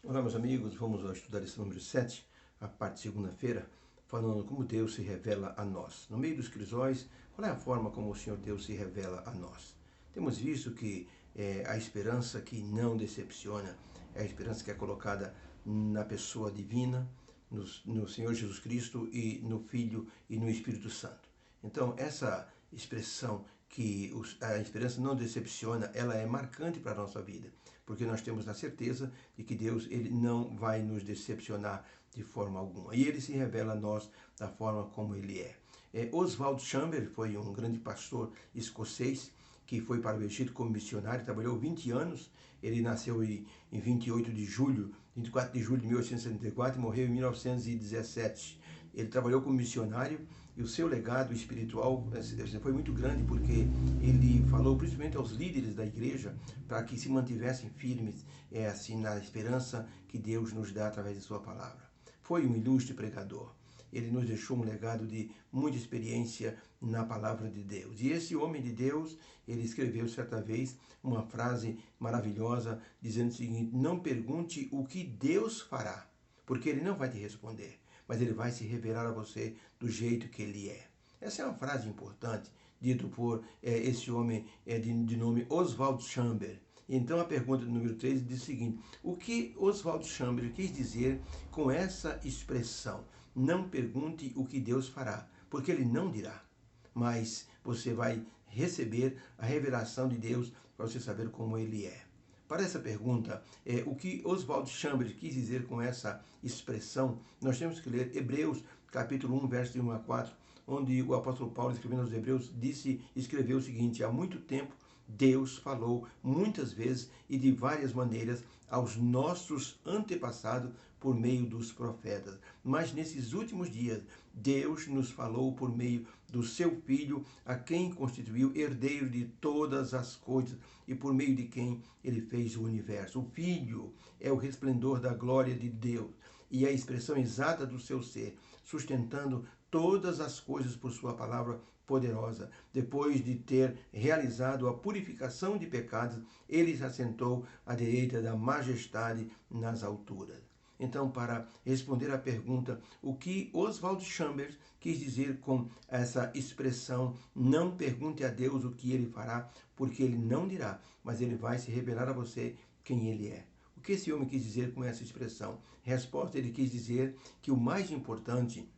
Olá, meus amigos, vamos estudar esse número 7, a parte de segunda-feira, falando como Deus se revela a nós. No meio dos crisóis, qual é a forma como o Senhor Deus se revela a nós? Temos visto que a esperança que não decepciona é a esperança que é colocada na pessoa divina, no Senhor Jesus Cristo e no Filho e no Espírito Santo. Então, essa expressão que a esperança não decepciona, ela é marcante para a nossa vida, porque nós temos a certeza de que Deus ele não vai nos decepcionar de forma alguma. E ele se revela a nós da forma como ele é. Oswald Chambers foi um grande pastor escocês que foi para o Egito como missionário, trabalhou 20 anos. Ele nasceu em 24 de julho de 1874 e morreu em 1917. Ele trabalhou como missionário e o seu legado espiritual foi muito grande, porque ele falou principalmente aos líderes da igreja para que se mantivessem firmes assim, na esperança que Deus nos dá através de sua palavra. Foi um ilustre pregador. Ele nos deixou um legado de muita experiência na palavra de Deus. E esse homem de Deus, ele escreveu certa vez uma frase maravilhosa, dizendo o seguinte: não pergunte o que Deus fará, porque ele não vai te responder, mas ele vai se revelar a você do jeito que ele é. Essa é uma frase importante, dito por esse homem de nome Oswald Chambers. Então a pergunta número 3 diz o seguinte: o que Oswald Chambers quis dizer com essa expressão? Não pergunte o que Deus fará, porque ele não dirá, mas você vai receber a revelação de Deus para você saber como ele é. Para essa pergunta, o que Oswald Chambers quis dizer com essa expressão, nós temos que ler Hebreus, capítulo 1, verso de 1 a 4, onde o apóstolo Paulo, escrevendo aos Hebreus, escreveu o seguinte: há muito tempo Deus falou muitas vezes e de várias maneiras aos nossos antepassados por meio dos profetas. Mas nesses últimos dias, Deus nos falou por meio do seu Filho, a quem constituiu herdeiro de todas as coisas e por meio de quem ele fez o universo. O Filho é o resplendor da glória de Deus e a expressão exata do seu ser, sustentando todas as coisas por sua palavra poderosa. Depois de ter realizado a purificação de pecados, ele se assentou à direita da majestade nas alturas. Então, para responder à pergunta, o que Oswald Chambers quis dizer com essa expressão, não pergunte a Deus o que ele fará, porque ele não dirá, mas ele vai se revelar a você quem ele é. O que esse homem quis dizer com essa expressão? Resposta: ele quis dizer que o mais importante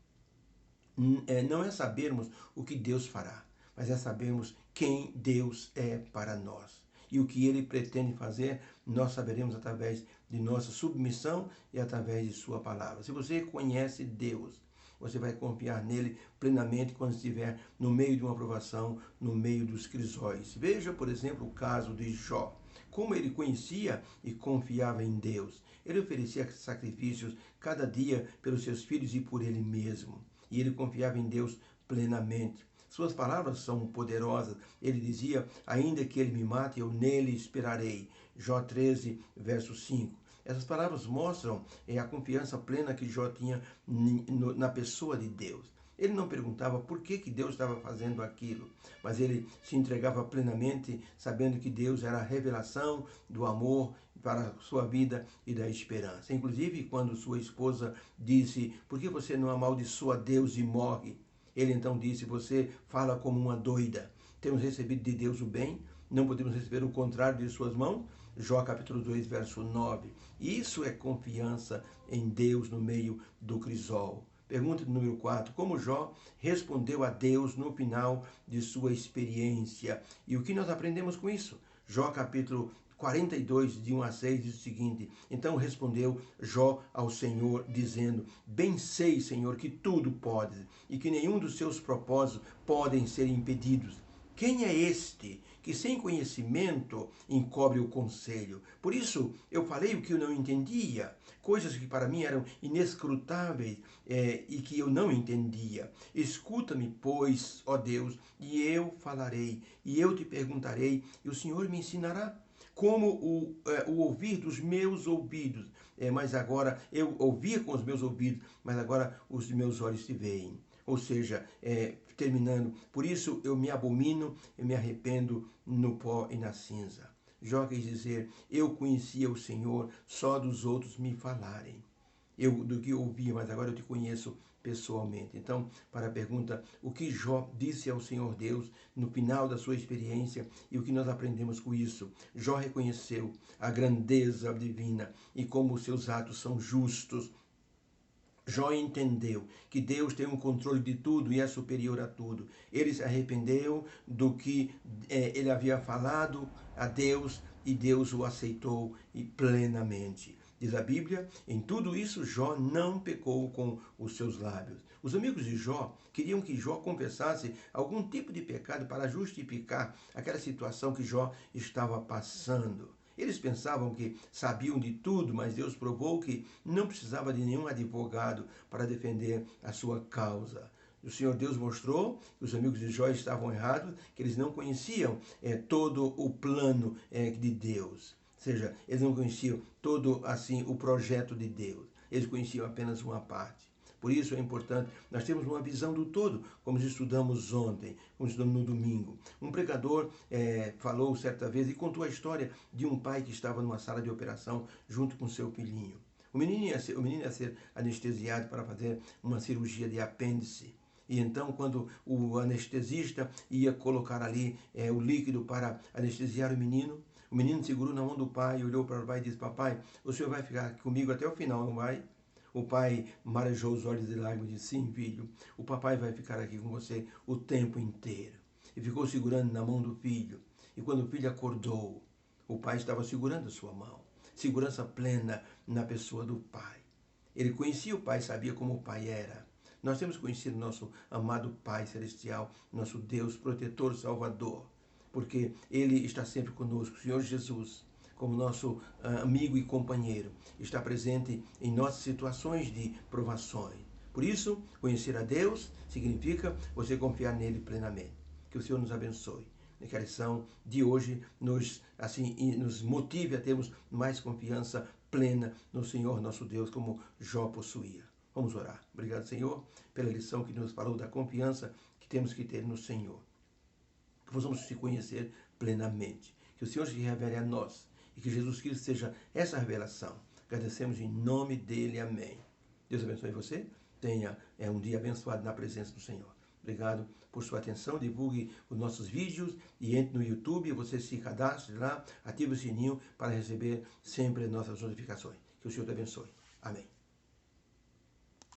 não é sabermos o que Deus fará, mas é sabermos quem Deus é para nós. E o que ele pretende fazer, nós saberemos através de nossa submissão e através de sua palavra. Se você conhece Deus, você vai confiar nele plenamente quando estiver no meio de uma provação, no meio dos crisóis. Veja, por exemplo, o caso de Jó. Como ele conhecia e confiava em Deus. Ele oferecia sacrifícios cada dia pelos seus filhos e por ele mesmo. E ele confiava em Deus plenamente. Suas palavras são poderosas. Ele dizia: ainda que ele me mate, eu nele esperarei. Jó 13, verso 5. Essas palavras mostram a confiança plena que Jó tinha na pessoa de Deus. Ele não perguntava por que Deus estava fazendo aquilo, mas ele se entregava plenamente, sabendo que Deus era a revelação do amor para a sua vida e da esperança. Inclusive, quando sua esposa disse: por que você não amaldiçoa Deus e morre? Ele então disse: você fala como uma doida. Temos recebido de Deus o bem, não podemos receber o contrário de suas mãos. Jó capítulo 2, verso 9. Isso é confiança em Deus no meio do crisol. Pergunta número 4. Como Jó respondeu a Deus no final de sua experiência? E o que nós aprendemos com isso? Jó capítulo 42, de 1 a 6, diz o seguinte: então respondeu Jó ao Senhor, dizendo: bem sei, Senhor, que tudo podes, e que nenhum dos seus propósitos podem ser impedidos. Quem é este que sem conhecimento encobre o conselho? Por isso eu falei o que eu não entendia, coisas que para mim eram inescrutáveis e que eu não entendia. Escuta-me, pois, ó Deus, e eu falarei, e eu te perguntarei, e o Senhor me ensinará. Como o ouvir dos meus ouvidos, mas agora eu ouvia com os meus ouvidos, mas agora os meus olhos te veem. Ou seja, terminando, por isso eu me abomino, eu me arrependo no pó e na cinza. Jó quis dizer, eu conhecia o Senhor só dos outros me falarem. Eu do que ouvia, mas agora eu te conheço pessoalmente. Então, para a pergunta, o que Jó disse ao Senhor Deus no final da sua experiência e o que nós aprendemos com isso? Jó reconheceu a grandeza divina e como os seus atos são justos. Jó entendeu que Deus tem um controle de tudo e é superior a tudo. Ele se arrependeu do que ele havia falado a Deus e Deus o aceitou plenamente. Diz a Bíblia, em tudo isso Jó não pecou com os seus lábios. Os amigos de Jó queriam que Jó confessasse algum tipo de pecado para justificar aquela situação que Jó estava passando. Eles pensavam que sabiam de tudo, mas Deus provou que não precisava de nenhum advogado para defender a sua causa. O Senhor Deus mostrou que os amigos de Jó estavam errados, que eles não conheciam todo o plano de Deus. Ou seja, eles não conheciam todo assim o projeto de Deus. Eles conheciam apenas uma parte. Por isso é importante nós termos uma visão do todo, como estudamos ontem, como estudamos no domingo. Um pregador falou certa vez e contou a história de um pai que estava numa sala de operação junto com seu filhinho. O menino ia ser anestesiado para fazer uma cirurgia de apêndice. E então, quando o anestesista ia colocar ali o líquido para anestesiar o menino segurou na mão do pai, olhou para o pai e disse, papai, o senhor vai ficar comigo até o final, não vai? O pai marejou os olhos de lágrimas e disse, sim, filho, o papai vai ficar aqui com você o tempo inteiro. E ficou segurando na mão do filho. E quando o filho acordou, o pai estava segurando a sua mão. Segurança plena na pessoa do pai. Ele conhecia o pai, sabia como o pai era. Nós temos conhecido nosso amado Pai Celestial, nosso Deus protetor, Salvador, porque Ele está sempre conosco, o Senhor Jesus, como nosso amigo e companheiro, está presente em nossas situações de provações. Por isso, conhecer a Deus significa você confiar nele plenamente. Que o Senhor nos abençoe. Que a lição de hoje nos motive a termos mais confiança plena no Senhor nosso Deus, como Jó possuía. Vamos orar. Obrigado, Senhor, pela lição que nos falou da confiança que temos que ter no Senhor. Que possamos se conhecer plenamente. Que o Senhor se revele a nós e que Jesus Cristo seja essa revelação. Agradecemos em nome dele. Amém. Deus abençoe você. Tenha um dia abençoado na presença do Senhor. Obrigado por sua atenção. Divulgue os nossos vídeos e entre no YouTube. Você se cadastre lá, ative o sininho para receber sempre as nossas notificações. Que o Senhor te abençoe. Amém.